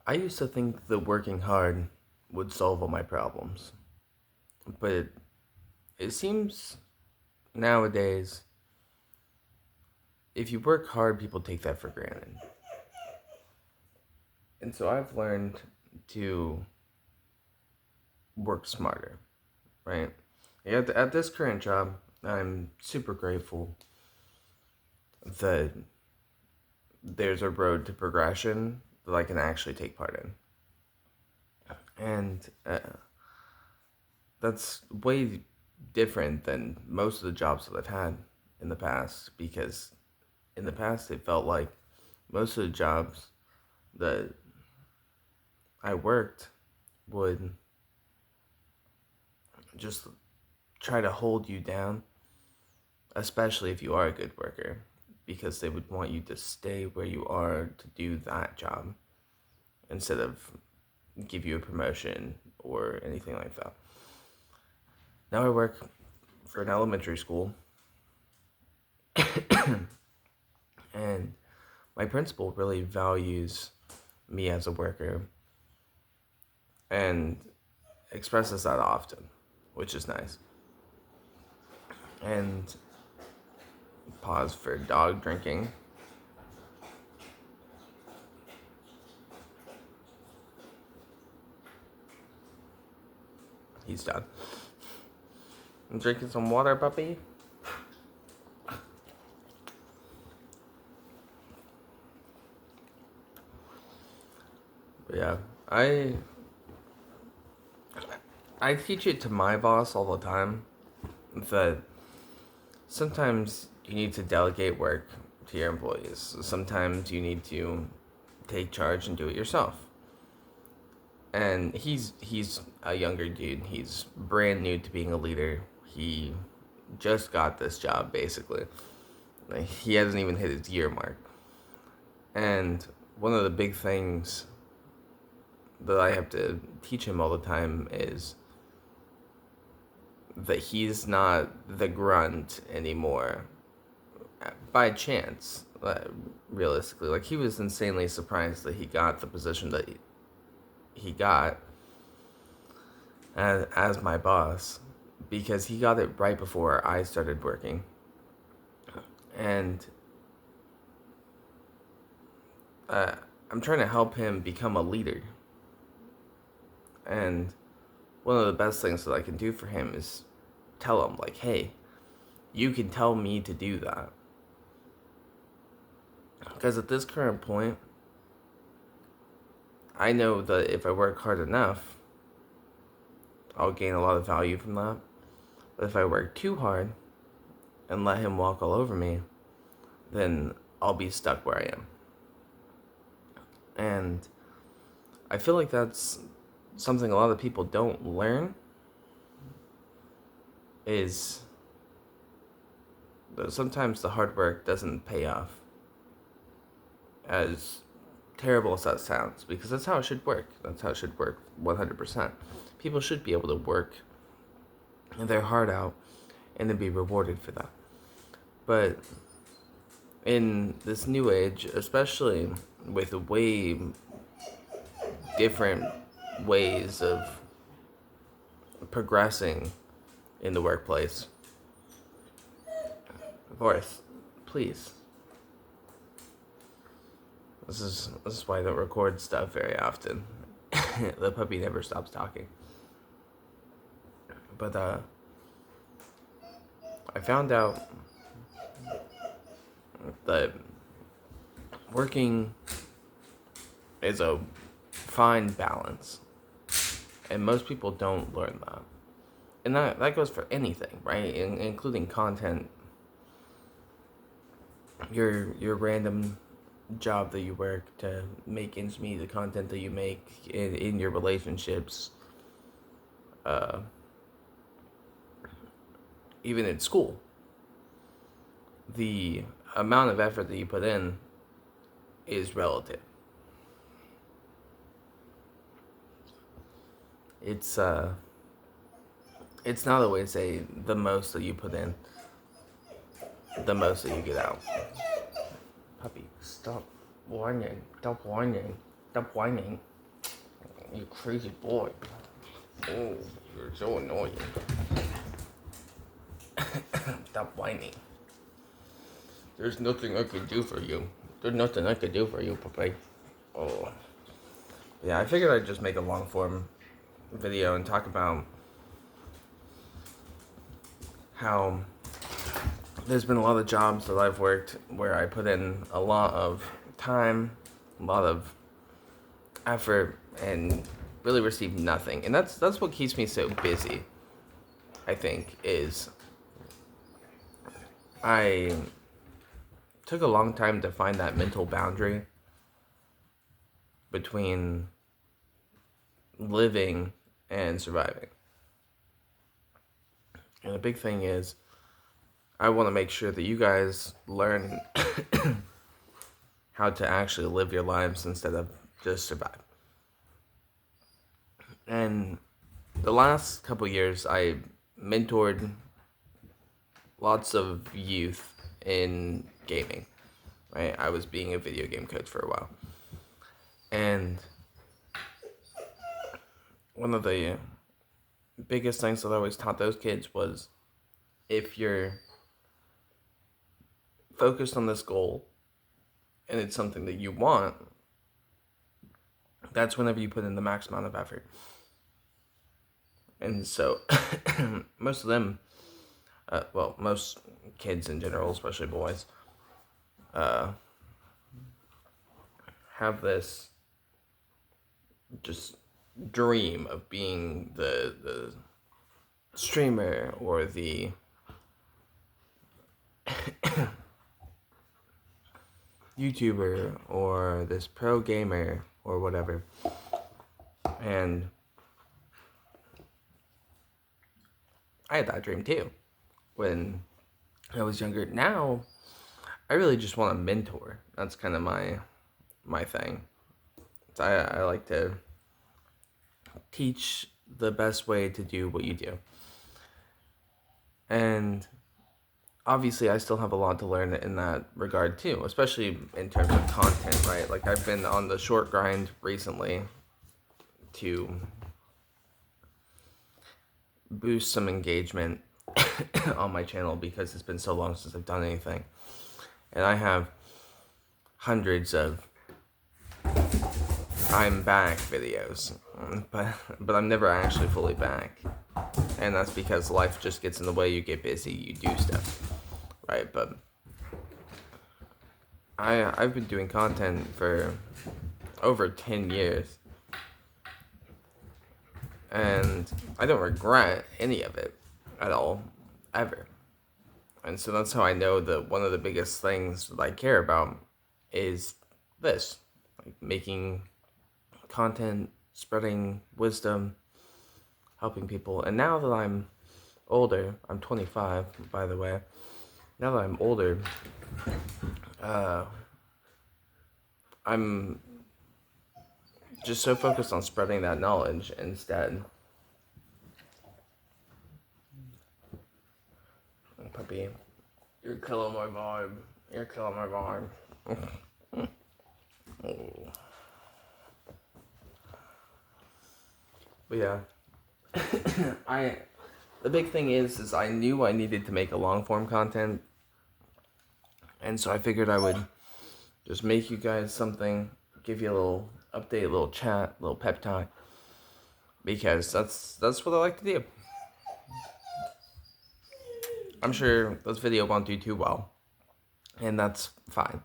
I used to think that working hard would solve all my problems, but it seems nowadays if you work hard, people take that for granted. And so I've learned to work smarter, right? At this current job, I'm super grateful that there's a road to progression that I can actually take part in. And that's way different than most of the jobs that I've had in the past because in the past it felt like most of the jobs that I worked would just try to hold you down, especially if you are a good worker, because they would want you to stay where you are to do that job instead of give you a promotion or anything like that. Now I work for an elementary school, and my principal really values me as a worker and expresses that often, which is nice. And pause for dog drinking. He's done. I'm drinking some water, puppy. But yeah, I teach it to my boss all the time that sometimes you need to delegate work to your employees. Sometimes you need to take charge and do it yourself. And he's a younger dude. He's brand new to being a leader. He just got this job basically. Like, he hasn't even hit his year mark. And one of the big things that I have to teach him all the time is that he's not the grunt anymore by chance, realistically. Like, he was insanely surprised that he got the position that he got as my boss because he got it right before I started working. And I'm trying to help him become a leader. And one of the best things that I can do for him is tell him, like, hey, you can tell me to do that. Because at this current point, I know that if I work hard enough, I'll gain a lot of value from that. But if I work too hard and let him walk all over me, then I'll be stuck where I am. And I feel like that's something a lot of people don't learn is that sometimes the hard work doesn't pay off. As terrible as that sounds, because that's how it should work. That's how it should work 100%. People should be able to work their heart out and then be rewarded for that. But in this new age, especially with way different ways of progressing in the workplace, Boris, please. This is why I don't record stuff very often. The puppy never stops talking. But I found out that working is a fine balance, and most people don't learn that. And that goes for anything, right? Including content. Your random job that you work to make ends meet, the content that you make in your relationships, uh, even in school, the amount of effort that you put in is relative. It's it's not always the most that you put in, the most that you get out. Puppy, stop whining, stop whining, stop whining. You crazy boy. Oh, you're so annoying. Stop whining. There's nothing I can do for you. There's nothing I can do for you, Papai. Oh. Yeah, I figured I'd just make a long form video and talk about how there's been a lot of jobs that I've worked where I put in a lot of time, a lot of effort, and really received nothing. And that's what keeps me so busy, I think, is I took a long time to find that mental boundary between living and surviving. And the big thing is, I want to make sure that you guys learn how to actually live your lives instead of just survive. And the last couple years, I mentored lots of youth in gaming. Right? I was being a video game coach for a while. And one of the biggest things that I always taught those kids was, if you're focused on this goal and it's something that you want, that's whenever you put in the max amount of effort. And so most of them, most kids in general, especially boys, have this just dream of being the streamer or the YouTuber or this pro gamer or whatever. And I had that dream too when I was younger. Now I really just want to mentor. That's kind of my thing. So I like to teach the best way to do what you do. And obviously I still have a lot to learn in that regard too, especially in terms of content, right? Like, I've been on the short grind recently to boost some engagement on my channel because it's been so long since I've done anything. And I have hundreds of I'm back videos, but I'm never actually fully back. And that's because life just gets in the way. You get busy, you do stuff, right? But I've been doing content for over 10 years, and I don't regret any of it at all, ever. And so that's how I know that one of the biggest things that I care about is this, like making content, spreading wisdom, helping people. And now that I'm older, I'm 25, by the way. Now that I'm older, I'm just so focused on spreading that knowledge instead. Puppy, you're killing my vibe. You're killing my vibe. Oh. But yeah, the big thing is I knew I needed to make a long form content, and so I figured I would just make you guys something, give you a little update, a little chat, a little pep talk, because that's what I like to do. I'm sure this video won't do too well, and that's fine.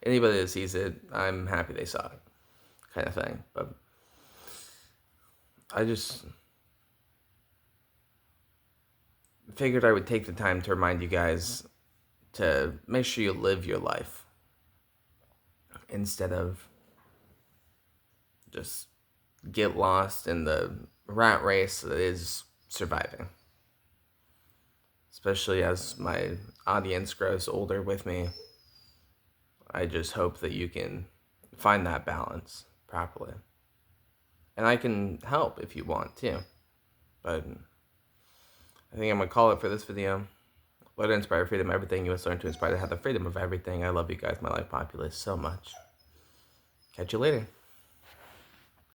Anybody that sees it, I'm happy they saw it, kind of thing. But I just figured I would take the time to remind you guys to make sure you live your life instead of just get lost in the rat race that is surviving. Especially as my audience grows older with me, I just hope that you can find that balance properly. And I can help if you want to. But I think I'm going to call it for this video. Learn to inspire freedom, everything you must learn to inspire to have the freedom of everything. I love you guys, my life populace, so much. Catch you later.